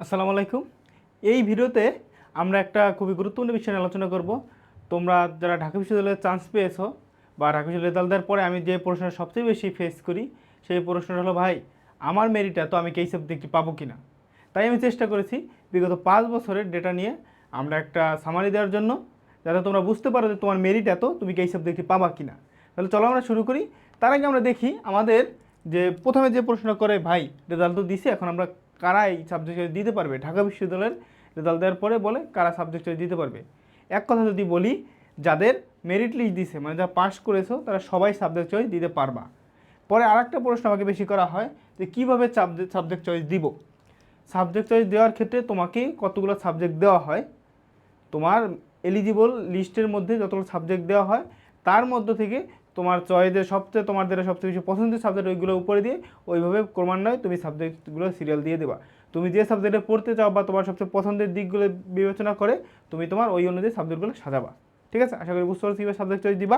আসসালামু আলাইকুম। এই ভিডিওতে আমরা একটা খুবই গুরুত্বপূর্ণ বিষয় নিয়ে আলোচনা করব। তোমরা যারা ঢাকা বিশ্ববিদ্যালয়ে চান্স পেয়েছো বা ঢাকা বিশ্ববিদ্যালয়ে রেজাল্ট দেওয়ার পরে আমি যে প্রশ্নটা সবচেয়ে বেশি ফেস করি সেই প্রশ্নটা হলো, ভাই আমার মেরিট এত, আমি কি এই সাবজেক্টটি পাবো কিনা। তাই আমি চেষ্টা করেছি বিগত 5 বছরের ডেটা নিয়ে আমরা একটা সামারি দেওয়ার জন্য, যাতে তোমরা বুঝতে পারো যে তোমার মেরিট এত, তুমি কি এই সাবজেক্টটি পাবা কিনা। তাহলে চলো আমরা শুরু করি। তার আগে আমরা দেখি আমাদের যে প্রথমে যে প্রশ্ন করে, ভাই রেজাল্ট তো দিছে, এখন আমরা কারা এই সাবজেক্ট চয়েস দিতে পারবে। ঢাকা বিশ্ববিদ্যালয়ের রেজাল্ট দেওয়ার পরে বলে কারা সাবজেক্ট চয়েস দিতে পারবে। এক কথা যদি বলি, যাদের মেরিট লিস্ট দিছে, মানে যা পাস করেছো তারা সবাই সাবজেক্ট চয়েস দিতে পারবা। পরে আরেকটা প্রশ্ন আমাকে বেশি করা হয় যে কীভাবে সাবজেক্ট চয়েস দিব। সাবজেক্ট চয়েস দেওয়ার ক্ষেত্রে তোমাকে কতগুলো সাবজেক্ট দেওয়া হয়, তোমার এলিজিবল লিস্টের মধ্যে যতগুলো সাবজেক্ট দেওয়া হয় তার মধ্য থেকে তোমার চয়েসের সবচেয়ে, তোমাদের সবচেয়ে বেশি পছন্দের সাবজেক্ট ওইগুলো উপরে দিয়ে ওইভাবে ক্রমান্বয়ে তুমি সাবজেক্টগুলো সিরিয়াল দিয়ে দেবা। তুমি যে সাবজেক্টে পড়তে চাও বা তোমার সবচেয়ে পছন্দের দিকগুলো বিবেচনা করে তুমি তোমার ওই অনুযায়ী সাবজেক্টগুলো সাজাবা। ঠিক আছে, আশা করি বুঝতে পারছি কীভাবে সাবজেক্ট চয়েস দিবা।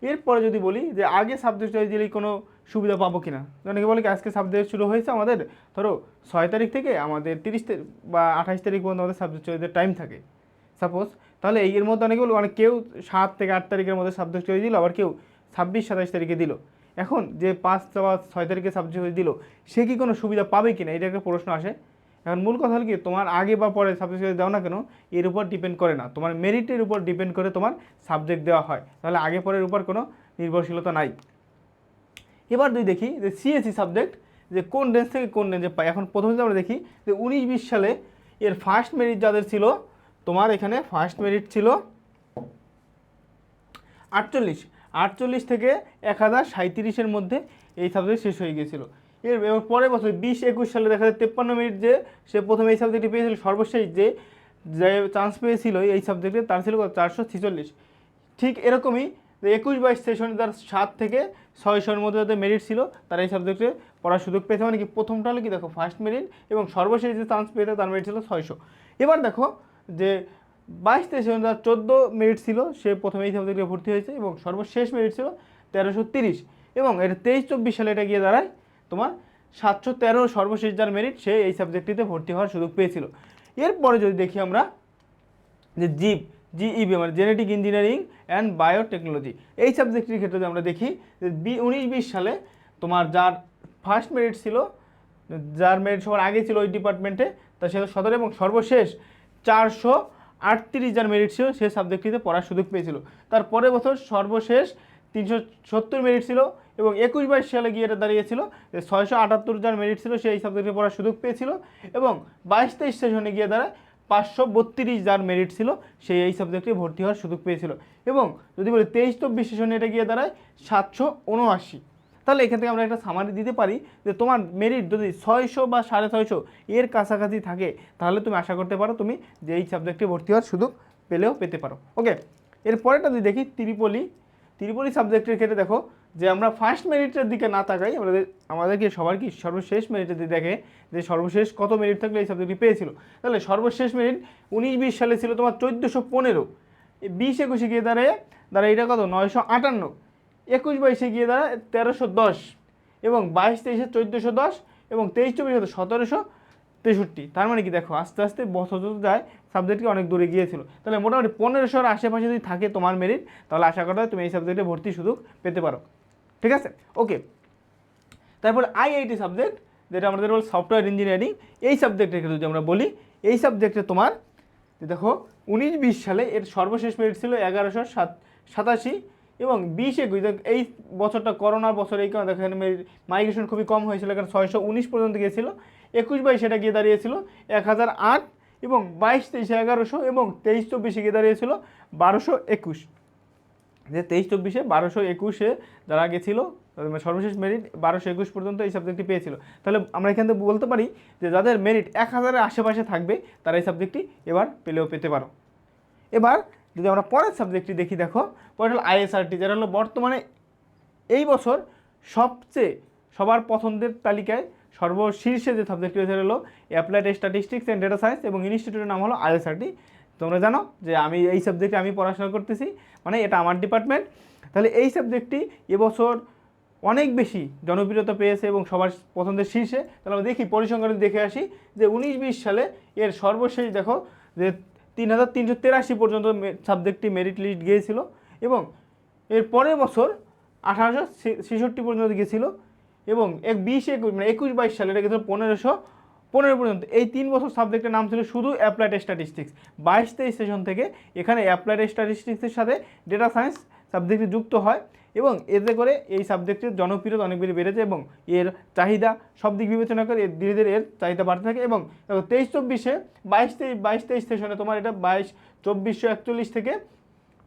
এরপরে যদি বলি যে আগে সাবজেক্ট চয়েস দিলেই কোনো সুবিধা পাবো কিনা। অনেকে বলে কি আজকে সাবজেক্ট শুরু হয়েছে আমাদের, ধরো 6 তারিখ থেকে আমাদের 30 তারিখ বা 28 তারিখ পর্যন্ত আমাদের সাবজেক্ট চয়েসের টাইম থাকে সাপোজ। তাহলে এর মধ্যে অনেকে বলবো, অনেক কেউ 7 থেকে 8 তারিখের মধ্যে সাবজেক্ট চয়েস দিল, আবার কেউ 26-27 তারিখে দিল। এখন যে 5 বা 6 তারিখে সাবজেক্ট চয়েস দিল, সে কি কোনো সুবিধা পাবে কিনা, এটা একটা প্রশ্ন আসে। এখন মূল কথা হল কি, তোমার আগে বা পরে সাবজেক্ট চয়েস দাও না কেন, এর উপর ডিপেন্ড করে না, তোমার মেরিটের উপর ডিপেন্ড করে তোমার সাবজেক্ট দেওয়া হয়। তাহলে আগে পরের উপর কোনো নির্ভরশীলতা নাই। এবার যদি দেখি যে সিএসসি সাবজেক্ট যে কোন রেঞ্জ থেকে কোন রেঞ্জে পাই। এখন প্রথমে আমরা দেখি যে 19-20 সালে এর ফার্স্ট মেরিট যাদের ছিল, তোমার এখানে ফার্স্ট মেরিট ছিল 48 থেকে 1037-এর মধ্যে এই সাবজেক্ট শেষ হয়ে গিয়েছিল। এবার পরের বছর 20-21 সালে দেখা যায় 53 মিনিট যে সে প্রথমে এই সাবজেক্টে পেয়েছিল, সর্বশেষ যে যে চান্স পেয়েছিল এই সাবজেক্টে তার ছিল 446। ঠিক এরকমই 21-22 সেশনে তার 7 থেকে 600-এর মধ্যে যাদের মেরিট ছিল তারা এই সাবজেক্টে পড়ার সুযোগ পেয়েছে। মানে কি প্রথমটা হলো কি, দেখো ফার্স্ট মেরিট এবং সর্বশেষ যে চান্স পেয়েছে তার মেরিট ছিল 600। এবার দেখো যে 22-23 সেশনে তার 14 মেরিট ছিল, সে প্রথমে এই সাবজেক্টে ভর্তি হয়েছে এবং সর্বশেষ মেরিট ছিল 1330। এবং এটা 23-24 সালে এটা গিয়ে দাঁড়ায় তোমার 713 সর্বশেষ যার মেরিট, সে এই সাবজেক্টটিতে ভর্তি হওয়ার সুযোগ পেয়েছিল। এরপরে যদি দেখি আমরা যে জিইবি মানে জেনেটিক ইঞ্জিনিয়ারিং অ্যান্ড বায়োটেকনোলজি, এই সাবজেক্টটির ক্ষেত্রে যদি আমরা দেখি যে 19-20 সালে তোমার যার ফার্স্ট মেরিট ছিল, যার মেরিট সবার আগে ছিল ওই ডিপার্টমেন্টে, তা সে 17 এবং সর্বশেষ 438 যার মেরিট ছিল সে সাবজেক্টটিতে পড়ার সুযোগ পেয়েছিল। তার পরের বছর সর্বশেষ 370 মেরিট ছিল এবং 21-22 সালে গিয়ে এটা দাঁড়িয়েছিল যে 678 যার মেরিট ছিল সেই সাবজেক্টে পড়ার সুযোগ পেয়েছিল এবং 22-23 সেশনে গিয়ে দাঁড়ায় 532 যার মেরিট ছিল সেই এই সাবজেক্টে ভর্তি হওয়ার সুযোগ পেয়েছিল। এবং যদি বলি 23-24 সেশনে এটা গিয়ে দাঁড়ায় 779। তাহলে এখান থেকে আমরা একটা সামারি দিতে পারি যে তোমার মেরিট যদি 600 বা 650 এর কাছাকাছি থাকে তাহলে তুমি আশা করতে পারো তুমি যে এই সাবজেক্টে ভর্তি হওয়ার সুযোগ পেতে পারো। ওকে, এরপরেটা যদি দেখি ত্রিপলি সাবজেক্টের ক্ষেত্রে দেখো যে আমরা ফার্স্ট মেরিটের দিকে না তাকাই, আমাদেরকে সবার কি সর্বশেষ মেরিটের দিকে দেখে যে সর্বশেষ কত মেরিট থাকলে এই সাবজেক্টটি পেয়েছিল। তাহলে সর্বশেষ মেরিট 19-20 সালে ছিল তোমার 1415, 20-21 গিয়ে দাঁড়ায় এটা কত 958, 21-22 গিয়ে দাঁড়ায় 1310 এবং 22-23 1410 এবং 23-24 1763। তার মানে কি দেখো আস্তে আস্তে বছর যত যায় সাবজেক্টটি অনেক দূরে গিয়েছিল। তাহলে মোটামুটি 1500-এর আশেপাশে যদি থাকে তোমার মেরিট, তাহলে আশা করা হয় তুমি এই সাবজেক্টে ভর্তির সুযোগ পেতে পারো। ঠিক আছে, ওকে। তারপর আইআইটি সাবজেক্ট, যেটা আমাদের বল সফটওয়্যার ইঞ্জিনিয়ারিং, এই সাবজেক্টের ক্ষেত্রে যদি আমরা বলি, এই সাবজেক্টে তোমার দেখো 19-20 সালে এর সর্বশেষ মেরিট ছিল 1187 এবং 20-21 এই বছরটা করোনার বছর, এই কারণে দেখো এখানে মাইগ্রেশন খুবই কম হয়েছিল, এখানে 619 পর্যন্ত গিয়েছিল। 21-22 সেটা গিয়ে দাঁড়িয়েছিল 1008 এবং 22-23 1100 এবং 23-24 গিয়ে দাঁড়িয়েছিল 1221। যে 23-24 1221 যারা গেছিল সর্বশেষ মেরিট 1221 পর্যন্ত এই সাবজেক্টটি পেয়েছিল। তাহলে আমরা এখান থেকে বলতে পারি যে যাদের মেরিট 1000-এর আশেপাশে থাকবে তারা এই সাবজেক্টটি এবার পেতে পারো। এবার যদি আমরা পরের সাবজেক্টটি দেখি, দেখো পরে হলো আইএসআরটি, যেটা হলো বর্তমানে এই বছর সবার পছন্দের তালিকায় সর্বশীর্ষে যে সাবজেক্টটি হয়েছে হলো applied statistics and data science এবং ইনস্টিটিউটের নাম হলো আইএসআরটি। তোমরা জানো যে আমি এই সাবজেক্টে আমি পড়াশোনা করতেছি, মানে এটা আমার ডিপার্টমেন্ট। তাহলে এই সাবজেক্টটি এবছর অনেক বেশি জনপ্রিয়তা পেয়েছে এবং সবার পছন্দের শীর্ষে। তাহলে আমরা দেখি পরিসংখ্যান দেখে আসি যে 19-20 সালে এর সর্বশেষ দেখো যে 3383 পর্যন্ত সাবজেক্টটি মেরিট লিস্ট গিয়েছিল এবং এর পরের বছর 1866 পর্যন্ত গিয়েছিল এবং 21-22 সালে এটা গেছিল 1515 পর্যন্ত। এই 3 বছর সাবজেক্টের নাম ছিল শুধু অ্যাপ্লাইড স্ট্যাটিস্টিক্স। 22-23 সেশন থেকে এখানে অ্যাপ্লাইড স্ট্যাটিস্টিক্সের সাথে ডেটা সায়েন্স সাবজেক্টটি যুক্ত হয় এবং এতে করে এই সাবজেক্টের জনপ্রিয়তা অনেক বেশি বেড়েছে এবং এর চাহিদা সব দিক বিবেচনা করে ধীরে ধীরে এর চাহিদা বাড়তে থাকে। এবং 23-24-এ 22-23 সেশনে তোমার এটা 2441 থেকে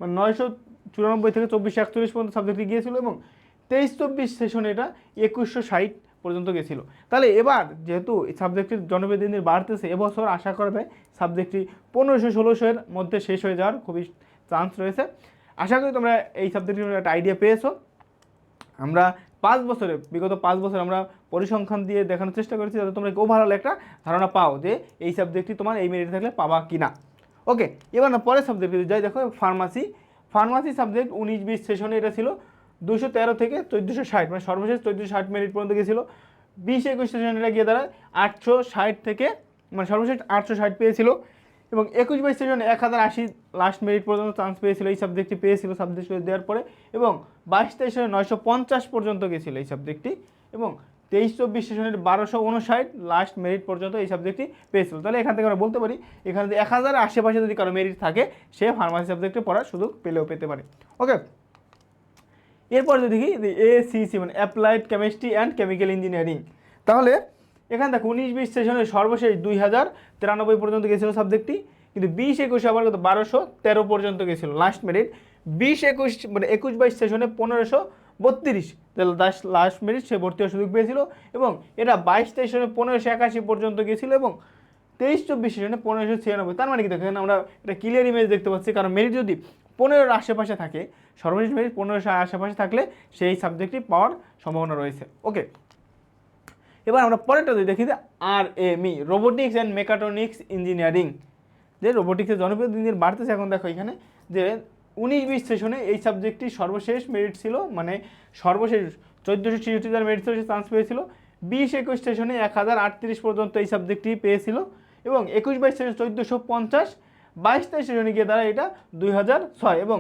মানে 994 থেকে 2441 পর্যন্ত সাবজেক্টটি গিয়েছিল এবং 23-24 সেশনে এটা 2160 পর্যন্ত গেছিলো। তাহলে এবার যেহেতু সাবজেক্টের জনপ্রিয় দিন দিন বাড়তেছে, এবছর আশা করা যায় সাবজেক্টটি 1500-1600 মধ্যে শেষ হয়ে যাওয়ার খুবই চান্স রয়েছে। আশা করি তোমরা এই সাবজেক্টের একটা আইডিয়া পেয়েছো। আমরা বিগত 5 বছর আমরা পরিসংখ্যান দিয়ে দেখানোর চেষ্টা করেছি যাতে তোমরা ওভারঅল একটা ধারণা পাও যে এই সাবজেক্টটি তোমার এই মেরিট থাকলে পাবা কি না। ওকে, এবার না পরের সাবজেক্টে যাই। দেখো ফার্মাসি সাবজেক্ট 19-20 সেশনে এটা ছিল 213 থেকে 1460, মানে সর্বশেষ 1460 মেরিট পর্যন্ত গিয়েছিল। 20-21 সেশনে এটা গিয়ে দাঁড়ায় 860 থেকে মানে সর্বশেষ 860 পেয়েছিল এবং 21-22 সেশনে 1080 লাস্ট মেরিট পর্যন্ত চান্স পেয়েছিল এই সাবজেক্টটি পেয়েছিল সাবজেক্ট দেওয়ার পরে এবং 22-23 সেশনে 950 পর্যন্ত গিয়েছিল এই সাবজেক্টটি এবং 23-24 সেশনের 1259 লাস্ট মেরিট পর্যন্ত এই সাবজেক্টটি পেয়েছিল। তাহলে এখান থেকে আমরা বলতে পারি এখানে 1000 আশেপাশে যদি কারো মেরিট থাকে সে ফার্মাসি সাবজেক্টে পড়ার সুযোগ পেতে পারে। ওকে, এরপর যদি দেখি ACC মানে applied chemistry and chemical engineering. তাহলে এখানে দেখো 19-20 সেশনের সর্বশেষ 2093 পর্যন্ত গেছিলো সাবজেক্টটি, কিন্তু 20-21 আবার কত 1213 পর্যন্ত গেছিলো লাস্ট মেরিট। 20-21 মানে 21-22 সেশনে 1532 লাস্ট মেরিট সে ভর্তি হওয়ার সুযোগ পেয়েছিল এবং এটা 22-23 সেশনে 1581 পর্যন্ত গেছিলো এবং 23-24 সেশনে 1596। তার মানে কি দেখো এখানে আমরা এটা ক্লিয়ার ইমেজ দেখতে পাচ্ছি, কারণ মেরিট যদি 15-এর আশেপাশে থাকে, সর্বশেষ মেরিট 15-এর আশেপাশে থাকলে সেই সাবজেক্টটি পাওয়ার সম্ভাবনা রয়েছে। ওকে, এবার আমরা পরেরটা যদি দেখি যে RME robotics and mechatronics engineering, যে রোবোটিক্সের জনপ্রিয় দিন দিন বাড়তেছে। এখন দেখো এখানে যে 19-20 সেশনে এই সাবজেক্টটি সর্বশেষ মেরিট ছিল, মানে সর্বশেষ 1466 যার মেরিট ছিল সে চান্স পেয়েছিল। 20-21 সেশনে 1038 পর্যন্ত এই সাবজেক্টটি পেয়েছিল এবং 21-22 সেশনে 1450, 22-23 সেশনে গিয়ে দাঁড়ায় এটা 2006 এবং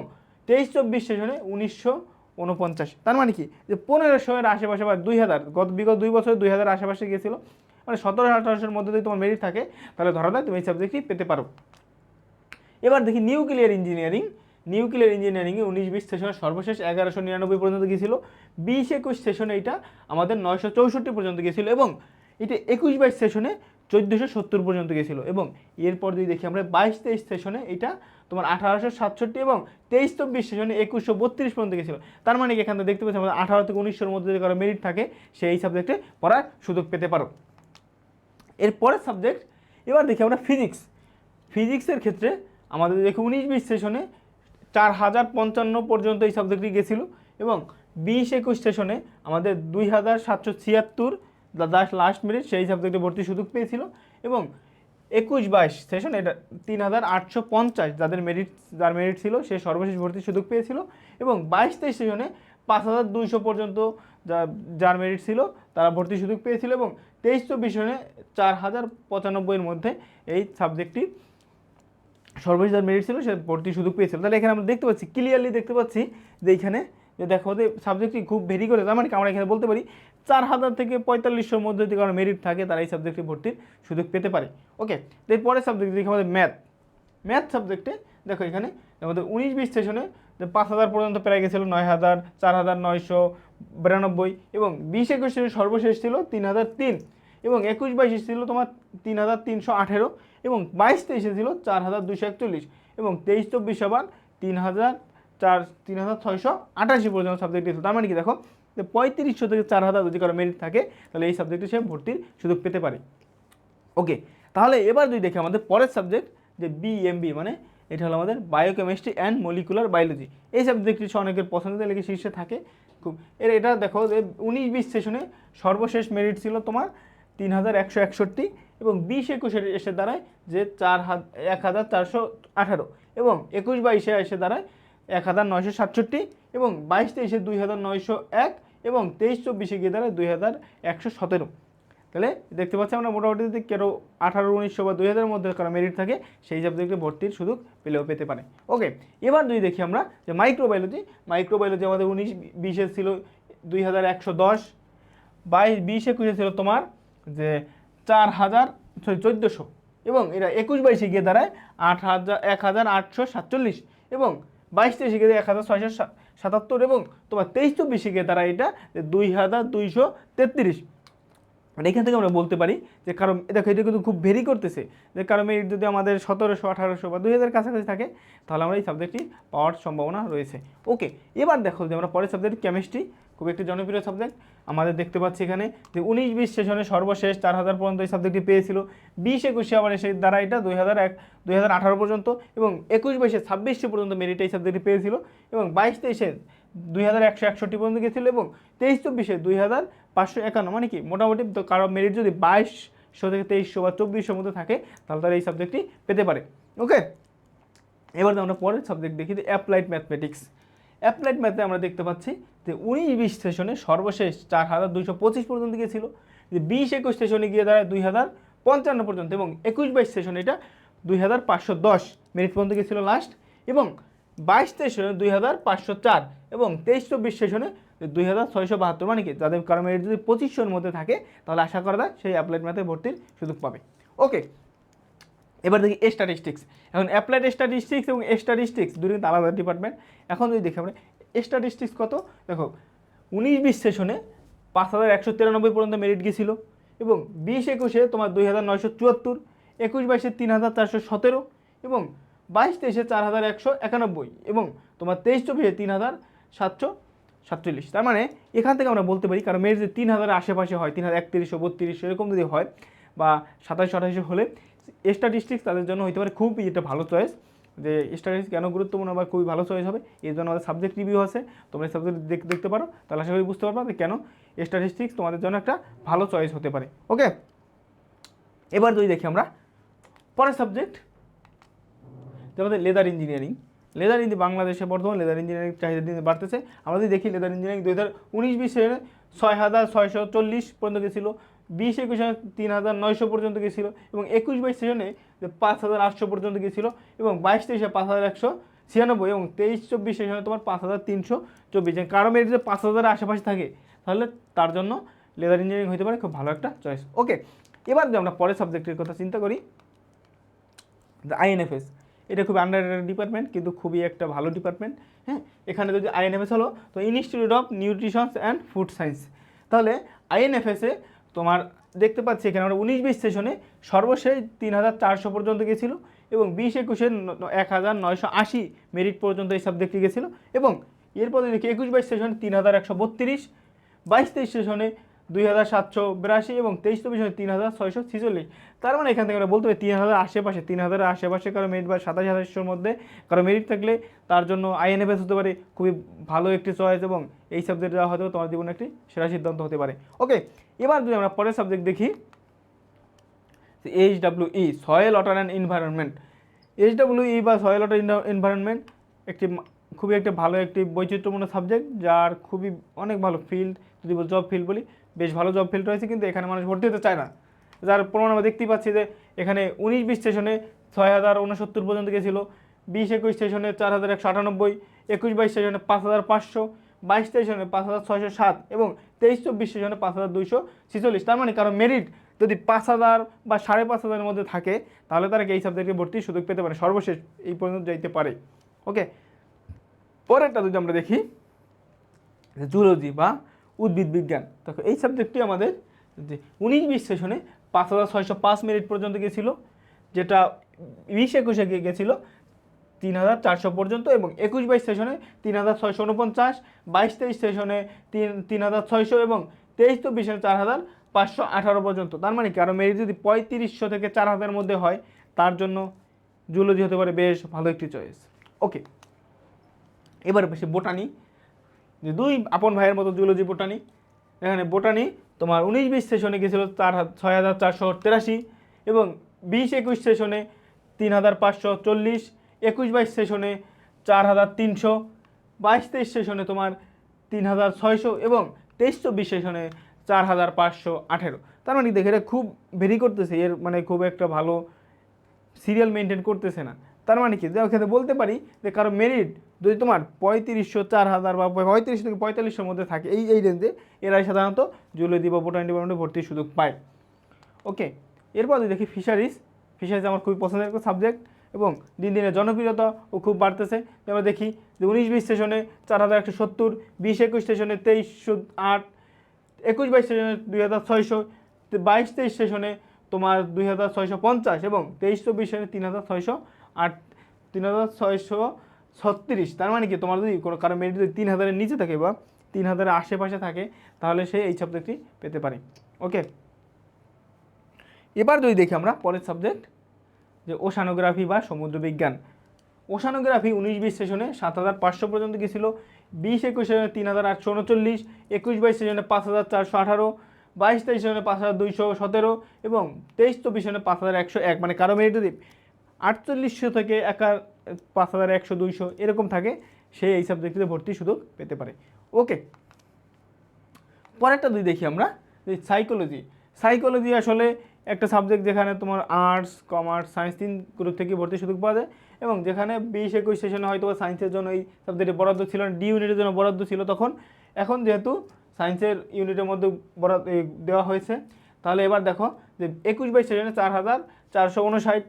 23-24 সেশনে 1949। তার মানে কি যে 1500-এর আশেপাশে বা 2000 বিগত 2 বছরে 2000 আশেপাশে গিয়েছিল, মানে 1700-1800-এর মধ্যে যদি তোমার মেরিট থাকে তাহলে ধরা যায় তুমি এই সাবজেক্টটি পেতে পারো। এবার দেখি নিউক্লিয়ার ইঞ্জিনিয়ারিংয়ে 19-20 সেশনে সর্বশেষ 1199 পর্যন্ত গিয়েছিল। 20-21 সেশনে এটা আমাদের 964 পর্যন্ত গিয়েছিল এবং এটা 21-22 সেশনে 1470 পর্যন্ত গিয়েছিল এবং এরপর যদি দেখি আমরা 22-23 সেশনে এটা তোমার 1867 এবং 23-24 সেশনে 2132 পর্যন্ত গিয়েছিল। তার মানে এখানে দেখতে পাচ্ছি আমাদের 18 থেকে 1900-এর মধ্যে যদি কারো মেরিট থাকে সেই সাবজেক্টে পড়ার সুযোগ পেতে পারো। এরপরের সাবজেক্ট এবার দেখি আমরা ফিজিক্সের ক্ষেত্রে আমাদের দেখি 19-20 সেশনে 4055 পর্যন্ত এই সাবজেক্টটি গেছিলো এবং 20-21 সেশনে আমাদের 2776 লাস্ট মেরিট সেই সাবজেক্টে ভর্তির সুযোগ পেয়েছিল এবং 21-22 সেশন এটা 3850 যার মেরিট ছিল সে সর্বশেষ ভর্তির সুযোগ পেয়েছিল এবং 22-23 সেশনে 5200 পর্যন্ত যার মেরিট ছিল তারা ভর্তির সুযোগ পেয়েছিল এবং 23-24 সেশনে 4095-এর মধ্যে এই সাবজেক্টটি সর্বশেষ যার মেরিট ছিল সে ভর্তির সুযোগ পেয়েছিল। তাহলে এখানে আমরা ক্লিয়ারলি দেখতে পাচ্ছি যে এখানে যে দেখো যে সাবজেক্টটি খুব ভেরি করে, তার মানে আমরা এখানে বলতে পারি 4000 থেকে 4500-এর মধ্যে যদি কারো মেরিট থাকে তারা এই সাবজেক্টে ভর্তির সুযোগ পেতে পারে। ওকে, এরপরের সাবজেক্ট দেখি আমাদের ম্যাথ সাবজেক্টে দেখো এখানে আমাদের 19-20 সেশনে 5000 পর্যন্ত প্রায় গেছিলো, 9000, 4992 এবং 20-21 সেশনে সর্বশেষ ছিল 3003 এবং 21-22 ছিল তোমার 3318 এবং 22-23 ছিল 4241 এবং 23-24 আবার 3688 পর্যন্ত সাবজেক্ট ছিল। তার মানে কি দেখো যে 3500 থেকে 4000 যদি কারো মেরিট থাকে তাহলে এই সাবজেক্টে সে ভর্তির সুযোগ পেতে পারে। ওকে, তাহলে এবার যদি দেখি আমাদের পরের সাবজেক্ট যে BMB মানে এটা হলো আমাদের বায়োকেমিস্ট্রি অ্যান্ড মলিকুলার বায়োলজি। এই সাবজেক্টটি অনেকের পছন্দের লেগে শীর্ষে থাকে খুব। এটা দেখো যে 19-20 সেশনে সর্বশেষ মেরিট ছিল তোমার 3161 এবং 20-21 এসে দাঁড়ায় যে 1418 এবং 21-22 এসে দাঁড়ায় 1967 এবং 22-23 2901 এবং 23-24 গিয়ে দাঁড়ায় 2117। তাহলে দেখতে পাচ্ছি আমরা মোটামুটি যদি কেউ 18-1900 বা 2000-এর মধ্যে কারো মেরিট থাকে সেই সাবজেক্টে ভর্তির সুযোগ পেতে পারে। ওকে, এবার যদি দেখি আমরা যে মাইক্রোবায়োলজি আমাদের 19-20 ছিল 2110, 22-21 ছিল তোমার যে 1400, এবং এরা 21-22 গিয়ে দাঁড়ায় 1847 এবং 22-23 গিয়ে 1677 এবং তোমার 23-24 গিয়ে দাঁড়ায় এটা 2233। মানে এখান থেকে আমরা বলতে পারি যে কারণ দেখো এটা কিন্তু খুব ভেরি করতেছে, যে কারো মেরিট যদি আমাদের 1700, 1800 বা 2000 কাছাকাছি থাকে তাহলে আমরা এই সাবজেক্টটি পাওয়ার সম্ভাবনা রয়েছে। ওকে, এবার দেখো যে আমরা পরের সাবজেক্ট কেমিস্ট্রি, খুব একটি জনপ্রিয় সাবজেক্ট আমাদের দেখতে পাচ্ছি এখানে যে 19-20 সেশনে সর্বশেষ 4000 পর্যন্ত এই সাবজেক্টটি পেয়েছিল, 20-21 আবার এসে দ্বারা এটা 2018 পর্যন্ত, এবং 21-22 26 পর্যন্ত মেরিট এই সাবজেক্টটি পেয়েছিল, এবং 22-23 2161 পর্যন্ত গিয়েছিল, এবং 23-24 2551। মানে কি মোটামুটি কারো মেরিট যদি 2200 থেকে 2300 বা 2400 মধ্যে থাকে তাহলে তারা এই সাবজেক্টটি পেতে পারে। ওকে, এবার আমরা পরের সাবজেক্ট দেখি যে অ্যাপ্লাইড ম্যাথমেটিক্স। অ্যাপ্লাইড ম্যাথে আমরা দেখতে পাচ্ছি যে 19-20 সেশনে সর্বশেষ 4225 পর্যন্ত গিয়েছিল, যে 20-21 সেশনে গিয়ে দাঁড়ায় 2055 পর্যন্ত, এবং 21-22 সেশনে এটা 2510 মেরিট পর্যন্ত গিয়েছিল লাস্ট, এবং 22-23 সেশনে 2504, এবং 23-24 সেশনে 2672। মানে কি যাদের কারো মেরিট যদি 2500-এর মধ্যে থাকে তাহলে আশা করা যায় সেই অ্যাপ্লাইড ম্যাথে ভর্তির সুযোগ পাবে। ওকে, এবার দেখি স্ট্যাটিস্টিক্স। এখন অ্যাপ্লাইড স্ট্যাটিস্টিক্স এবং স্ট্যাটিস্টিক্স দুটো কিন্তু আলাদা ডিপার্টমেন্ট। এখন যদি দেখি আমরা স্ট্যাটিস্টিক্স কত, দেখো 19-20 সেশনে 5193 পর্যন্ত মেরিট গিয়েছিল, এবং 20-21 তোমার 2974, 21-22 3417, এবং 22-23 4191, এবং তোমার 23-24 3747। তার মানে এখান থেকে আমরা বলতে পারি কারণ মেরিট যদি 3000-এর আশেপাশে হয়, 3031, 32 এরকম যদি হয়, বা 27-28 হলে স্ট্যাটিস্টিক্স তাদের জন্য হতে পারে খুবই এটা ভালো চয়েস। যে স্ট্যাটিস্টিক্স কেন গুরুত্বপূর্ণ বা খুবই ভালো চয়েস হবে, এই জন্য আমাদের সাবজেক্ট রিভিউ আছে, তোমরা এই সাবজেক্ট দেখতে পারো, তাহলে আশা করি বুঝতে পারবা যে কেন স্ট্যাটিস্টিক্স তোমাদের জন্য একটা ভালো চয়েস হতে পারে। ওকে, এবার যদি দেখি আমরা পরের সাবজেক্ট যে আমাদের লেদার ইঞ্জিনিয়ারিং। বাংলাদেশে বর্তমানে লেদার ইঞ্জিনিয়ারিং চাহিদা দিনে বাড়তেছে। আমরা যদি দেখি লেদার ইঞ্জিনিয়ারিং 2019-20 সালে 6640 পর্যন্ত গেছিলো, 20-21 সালে 3900 পর্যন্ত গেছিলো, এবং 21-22 সেশনে 5800 পর্যন্ত গেছিলো, এবং 22-23 5196, এবং 23-24 সেশনে তোমার 5324। কারো মেরিট যদি 5000-এর আশেপাশে থাকে তাহলে তার জন্য লেদার ইঞ্জিনিয়ারিং হতে পারে খুব ভালো একটা চয়েস। ওকে, এবার যদি আমরা পরের সাবজেক্টের কথা চিন্তা করি, আইএনএফএস। এটা খুব আন্ডাররেটেড ডিপার্টমেন্ট কিন্তু খুবই একটা ভালো ডিপার্টমেন্ট। হ্যাঁ, এখানে যদি আইএনএফএস হলো তো institute of nutrition and food science. তাহলে আইএনএফএসে তোমার দেখতে পাচ্ছি এখানে আমরা 19-20 সেশনে সর্বশেষ 3400 পর্যন্ত গেছিল, এবং 20-21 1980 মেরিট পর্যন্ত এই সাবজেক্টটি গেছিল, এবং এরপর দেখি 21-22 সেশনে 3132, 22-23 সেশনে 2782, এবং 23-24 সেশনে 3646। তার মানে এখান থেকে আমরা বলতে পারি 3000-এর আশেপাশে কারো মেরিট বা 27,000-এর মধ্যে কারো মেরিট থাকলে তার জন্য আইএনএফএস হতে পারে খুবই ভালো একটি চয়েস, এবং এই সাবজেক্ট দেওয়া হয়তো তোমার জীবনে একটি সেরা সিদ্ধান্ত হতে পারে। ওকে, এবার যদি আমরা পরের সাবজেক্ট দেখি HWE, soil water and environment. HWE বা সয়েল ওয়াটার এনভায়রনমেন্ট খুবই একটা ভালো একটি বৈচিত্র্যপূর্ণ সাবজেক্ট, যার খুবই অনেক ভালো ফিল্ড, যদি জব ফিল্ড বলি বেশ ভালো জব ফিল্ড রয়েছে, কিন্তু এখানে মানুষ ভর্তি হতে চায় না। যার প্রমাণ আমরা দেখতেই পাচ্ছি যে এখানে 19-20 সেশনে 6069 পর্যন্ত গেছিলো, 20-21 সেশনে 4198, 21-22 সেশনে 5500, 22-23 সেশনে 5607, এবং 23-24 সেশনে 5246। তার মানে কারণ মেরিট যদি 5000 বা 5500-এর মধ্যে থাকে তাহলে তারা এই সাবজেক্টে ভর্তির সুযোগ পেতে পারে, সর্বশেষ এই পর্যন্ত যাইতে পারে। ওকে, পরেরটা যদি আমরা দেখি জুলজি বা উদ্ভিদ বিজ্ঞান, দেখো এই সাবজেক্টটি আমাদের যে 19-20 সেশনে 5605 মেরিট পর্যন্ত গেছিলো, যেটা 20-21 গেছিলো 3400 পর্যন্ত, এবং 21-22 সেশনে 3649, 22-23 সেশনে 3600, এবং 23-24 সেশনে 4518 পর্যন্ত। তার মানে কি আরও মেরিট যদি 3500 থেকে 4000-এর মধ্যে হয় তার জন্য জুলজি হতে পারে বেশ ভালো একটি চয়েস। ওকে, এবার বেশি বোটানি, যে দুই আপন ভাইয়ের মতো জুলজি বোটানি। এখানে বোটানি তোমার 19-20 সেশনে গেছিলো 6483, এবং 20-21 সেশনে 3540, 21-22 সেশনে 4300, 22-23 সেশনে তোমার 3600, এবং 23-24 সেশনে 4518। তার মানে দেখে এটা খুব ভেরি করতেছে, এর মানে খুব একটা ভালো সিরিয়াল মেনটেন করতেছে না। তার মানে কি, ক্ষেত্রে বলতে পারি যে কারো মেরিট যদি তোমার 3500, 4000 বা 35 থেকে 4500-এর মধ্যে থাকে, এই রেঞ্জে, এরাই সাধারণত জুলজি বা বোটানি ডিপার্টমেন্টে ভর্তির সুযোগ পায়। ওকে, এরপর যদি দেখি ফিশারিজ আমার খুবই পছন্দের একটা সাবজেক্ট এবং দিন দিনে জনপ্রিয়তাও খুব বাড়তেছে। আমরা দেখি যে 19-20 সেশনে 4170, 20-21 সেশনে 2308, 21-22 সেশনে 2600, 22-23 সেশনে তোমার 2650 এবং 23-24 সেশনে 3608, 3636। তার মানে কি, তোমার যদি কোনো কারো মেরিট যদি 3000-এর নিচে থাকে বা 3000-এর আশেপাশে থাকে, তাহলে সে এই সাবজেক্টটি পেতে পারে। ওকে, এবার যদি দেখি আমরা পরের সাবজেক্ট যে ওশানোগ্রাফি বা সমুদ্র বিজ্ঞান। ওশানোগ্রাফি 19-20 সেশনে 7500 পর্যন্ত গেছিল, 20-21 সেশনে 3839, 21-22 সেশনে 5418, 22-23 সেশনে 5217 এবং 23-24 সেশনে 5101। মানে কারো মেরিট যদি 4800 থেকে 5100, 200 এরকম থাকে, সে এই সাবজেক্টে ভর্তির সুযোগ পেতে পারে। ওকে, পরেরটা যদি দেখি আমরা সাইকোলজি আসলে একটা সাবজেক্ট যেখানে তোমার আর্টস, কমার্স, সায়েন্স 3 গ্রুপ থেকে ভর্তির সুযোগ পাওয়া যায় এবং যেখানে 20-21 সেশনে হয়তো সায়েন্সের জন্য এই সাবজেক্টে বরাদ্দ ছিল না, ডি ইউনিটের জন্য বরাদ্দ ছিল তখন। এখন যেহেতু সায়েন্সের ইউনিটের মধ্যে বরাদ্দ দেওয়া হয়েছে, তাহলে এবার দেখো যে 21-22 সেশনে 4459,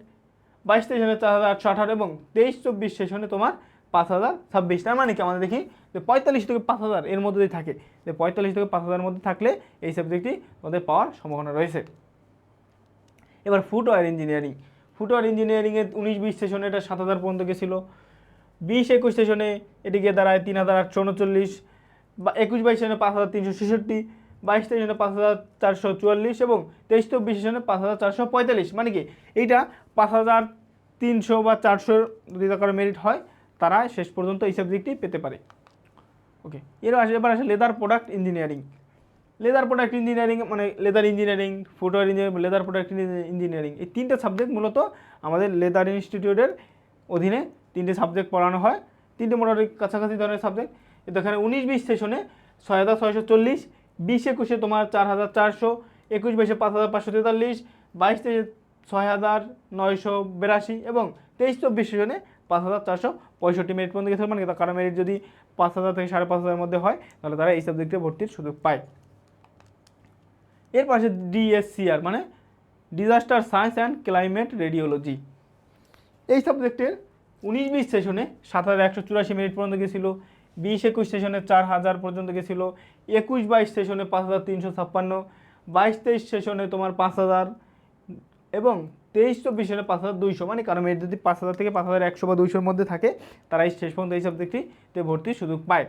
22-23 সেশনে 4818 এবং 23-24 সেশনে তোমার 5026। তার মানে কি, আমাদের দেখি যে 45 থেকে 5000 এর মধ্যে যদি থাকে, যে 45 থেকে 5000-এর মধ্যে থাকলে এই সাবজেক্টটি আমাদের পাওয়ার সম্ভাবনা রয়েছে। এবার ফুটওয়্যার ইঞ্জিনিয়ারিংয়ে 19-20 সেশনে এটা 7000 পর্যন্ত গেছিল, 20-21 সেশনে এটি গিয়ে দাঁড়ায় 3839, বা 21-22 সেশনে 5366, 22-23 সেশনে 5444 এবং 23-24 সেশনে 5445। মানে কি, এইটা 5300 বা 400 যদি কারো মেরিট হয়, তারা শেষ পর্যন্ত এই সাবজেক্টটি পেতে পারে। ওকে, এবার আসে লেদার প্রোডাক্ট ইঞ্জিনিয়ারিং। মানে leather engineering, footwear engineering, leather product engineering, এই 3টে সাবজেক্ট মূলত আমাদের লেদার ইনস্টিটিউটের অধীনে 3টে সাবজেক্ট পড়ানো হয়। 3টে মোটামুটি কাছাকাছি ধরনের সাবজেক্ট। এখানে 19-20 সেশনে 6640, 20-21 তোমার 4400, 21-22 5543, 22-23 6982 এবং 23-24 সেশনে 5465 মেরিট পর্যন্ত গেছে। মানে কারো মেরিট যদি 5000 থেকে 5500-এর মধ্যে হয়, তাহলে তারা এই সাবজেক্টে ভর্তির সুযোগ পায়। এর পাশে ডিএসসিআর মানে disaster science and climate radiology. এই সাবজেক্টের 19-20 সেশনে 7184 মেরিট পর্যন্ত গেছিল, 20-21 সেশনে 4000 পর্যন্ত গেছিল, 21-22 সেশনে 5356, 22-23 সেশনে তোমার 5000 এবং 23-24 সেশনে 5200। মানে কারো মেরিট যদি 5000 থেকে 5100 বা 200-এর মধ্যে থাকে, তারাই শেষ পর্যন্ত এই সাবজেক্টটিতে ভর্তির সুযোগ পায়।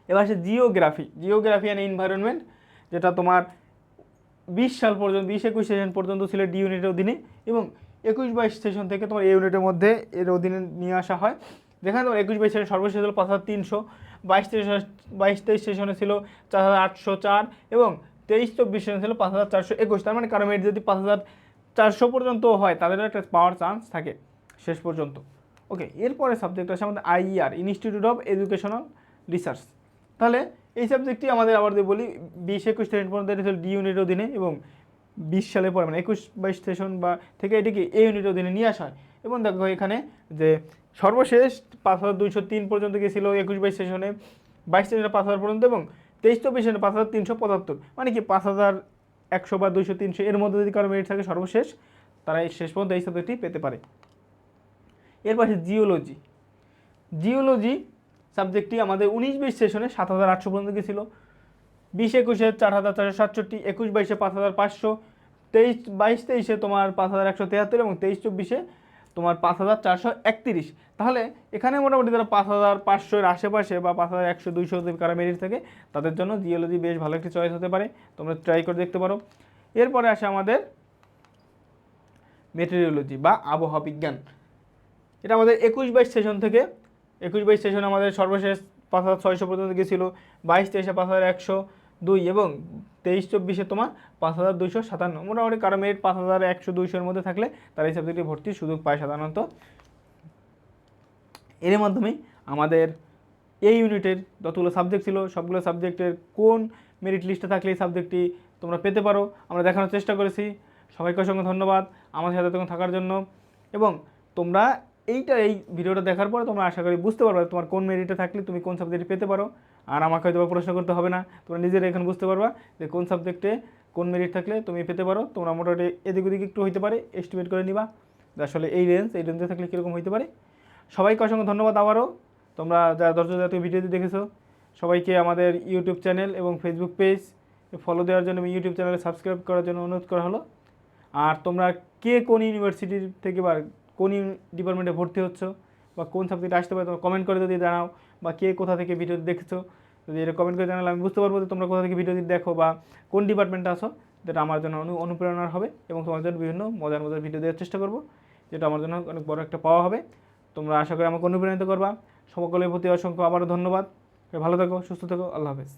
এবার আসে জিওগ্রাফি অ্যান্ড এনভায়রনমেন্ট, যেটা তোমার 20 সাল পর্যন্ত 20-21 সেশন পর্যন্ত ছিল ডি ইউনিটের অধীনে এবং 21-22 সেশন থেকে তোমার এই ইউনিটের মধ্যে এর অধীনে নিয়ে আসা হয়। যেখানে তোমার 21-22 সেশন সর্বশেষ ছিল 5300, 22-23 সেশনে ছিল 4804 এবং 23-24 সেশনে ছিল 5421। তার মানে কারো মেরিট যদি 5400 পর্যন্ত হয়, তাদের একটা পাওয়ার চান্স থাকে শেষ পর্যন্ত। ওকে, এরপরে সাবজেক্ট আছে আমাদের IER, institute of educational research. তাহলে এই সাবজেক্টটি আমাদের আবার যদি বলি 20-21 সেশন পর্যন্ত এটা ছিল ডি ইউনিটের অধীনে এবং 20 সালে পরে মানে 21-22 সেশন বা থেকে এটিকে এ ইউনিটের অধীনে নিয়ে আসা হয়। এবং দেখো এখানে যে সর্বশেষ 5203 পর্যন্ত গিয়েছিল 21-22 সেশনে, 22 সেশনে 5000 পর্যন্ত এবং 23-24 সেশনে 5375। মানে কি 5100 বা 200-300 এর মধ্যে যদি কারো মেরিট থাকে সর্বশেষ, তারা এই শেষ পর্যন্ত এই সাবজেক্টটি পেতে পারে। এর পাশে জিওলজি সাবজেক্টটি আমাদের 19-20 সেশনে 7800 পর্যন্ত গেছিল, 20-21 4467, 21-22 5500, 23-22 তোমার 5173 এবং 23-24 তোমার 5431। তাহলে এখানে মোটামুটি যারা 5500-এর আশেপাশে বা 5100-200 কারা মেরিট থাকে, তাদের জন্য জিওলজি বেশ ভালো একটি চয়েস হতে পারে, তোমরা ট্রাই করে দেখতে পারো। এরপরে আসে আমাদের মেটেরিওলজি বা আবহাওয়া বিজ্ঞান। এটা আমাদের 21-22 সেশন থেকে 21-22 সেশন আমাদের সর্বশেষ 5600 পর্যন্ত গেছিল, 22-23 5102 এবং 23-24 তোমার 5257। মোটামুটি কারো মেরিট 5100-200-এর মধ্যে থাকলে তারা এই সাবজেক্টে ভর্তির সুযোগ পায় সাধারণত। এর মাধ্যমেই আমাদের এই ইউনিটের যতগুলো সাবজেক্ট ছিল সবগুলো সাবজেক্টের কোন মেরিট লিস্টে থাকলে এই সাবজেক্টটি তোমরা পেতে পারো আমরা দেখানোর চেষ্টা করেছি। সবাইকে অসংখ্য ধন্যবাদ আমার সাথে তখন থাকার জন্য। এবং তোমরা এই ভিডিওটা দেখার পরে তোমরা আশা করি বুঝতে পারবে তোমার কোন মেরিটে থাকলে তুমি কোন সাবজেক্টে পেতে পারো। আর আমাকে হয়তো প্রশ্ন করতে হবে না, তোমরা নিজেরা এখন বুঝতে পারবা যে কোন সাবজেক্টে কোন মেরিট থাকলে তুমি পেতে পারো। তোমরা মোটামুটি এদিক ওদিক একটু হইতে পারে এস্টিমেট করে নিবা যে আসলে এই রেঞ্জে থাকলে কীরকম হইতে পারে। সবাইকে অসংখ্য ধন্যবাদ আবারও। তোমরা যারা দর্শক জাতীয় ভিডিওটি দেখেছো সবাইকে আমাদের ইউটিউব চ্যানেল এবং ফেসবুক পেজ ফলো দেওয়ার জন্য এবং ইউটিউব চ্যানেলে সাবস্ক্রাইব করার জন্য অনুরোধ করা হলো। আর তোমরা কে কোন ইউনিভার্সিটি থেকে বা কোন ডিপার্টমেন্টে ভর্তি হচ্ছ বা কোন সাবজেক্টে আসতে পারে তোমরা কমেন্ট করে যদি জানাও, বা কে কোথা থেকে ভিডিও দেখছো যদি এটা কমেন্ট করে জানালে আমি বুঝতে পারবো যে তোমরা কোথা থেকে ভিডিওটি দেখো বা কোন ডিপার্টমেন্টে আসো, যেটা আমার জন্য অনুপ্রেরণার হবে এবং তোমার জন্য বিভিন্ন মজার মজার ভিডিও দেওয়ার চেষ্টা করবো, যেটা আমার জন্য অনেক বড় একটা পাওয়া হবে। তোমরা আশা করি আমাকে অনুপ্রাণিত করবা। সকলের প্রতি অসংখ্য আবারও ধন্যবাদ। ভালো থাকো, সুস্থ থাকো, আল্লাহ হাফেজ।